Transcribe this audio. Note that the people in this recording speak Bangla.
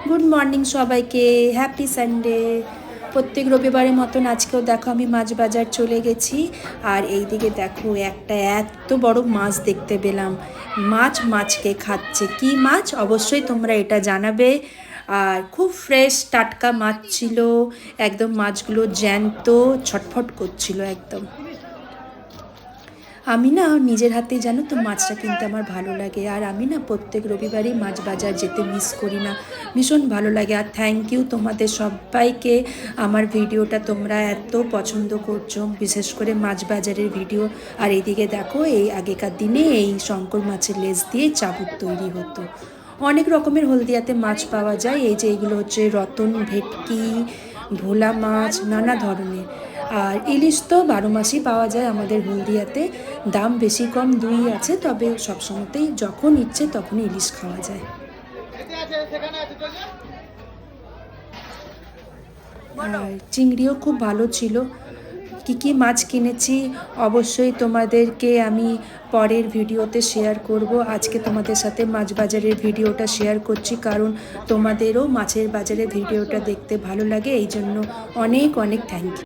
গুড মর্নিং সবাইকে, হ্যাপি সানডে। প্রত্যেক রবিবারের মতন আজকেও দেখো আমি মাছ বাজার চলে গেছি। আর এই দিকে দেখো একটা এত বড় মাছ দেখতে পেলাম। মাছকে খাচ্ছে। কি মাছ অবশ্যই তোমরা এটা জানাবে। আর খুব ফ্রেশ টাটকা মাছ ছিল, একদম মাছগুলো জ্যান্ত, ছটফট করছিল একদম। আমি না নিজের হাতেই জানো তো মাছটা কিনতে আমার ভালো লাগে। আর আমি না প্রত্যেক রবিবারই মাছ বাজার যেতে মিস করি না, ভীষণ ভালো লাগে। আর থ্যাংক ইউ তোমাদের সবাইকে, আমার ভিডিওটা তোমরা এত পছন্দ করছো, বিশেষ করে মাছ বাজারের ভিডিও। আর এইদিকে দেখো, এই আগেকার দিনে এই শঙ্কর মাছের লেজ দিয়ে চাবুক তৈরি হতো। অনেক রকমের হলদিয়াতে মাছ পাওয়া যায়। এই যে এইগুলো হচ্ছে রতন, ভেটকি, ভোলা মাছ, নানা ধরনের। আর ইলিশ তো 12 মাসই পাওয়া যায় আমাদের হলদিয়াতে। দাম বেশি কম দুই আছে, তবে সবসময়তেই যখন ইচ্ছে তখন ইলিশ খাওয়া যায়। আর চিংড়িও খুব ভালো ছিল। কী কী মাছ কিনেছি অবশ্যই তোমাদেরকে আমি পরের ভিডিওতে শেয়ার করব। আজকে তোমাদের সাথে মাছ বাজারের ভিডিওটা শেয়ার করছি, কারণ তোমাদেরও মাছের বাজারের ভিডিওটা দেখতে ভালো লাগে, এই জন্য অনেক অনেক থ্যাংক ইউ।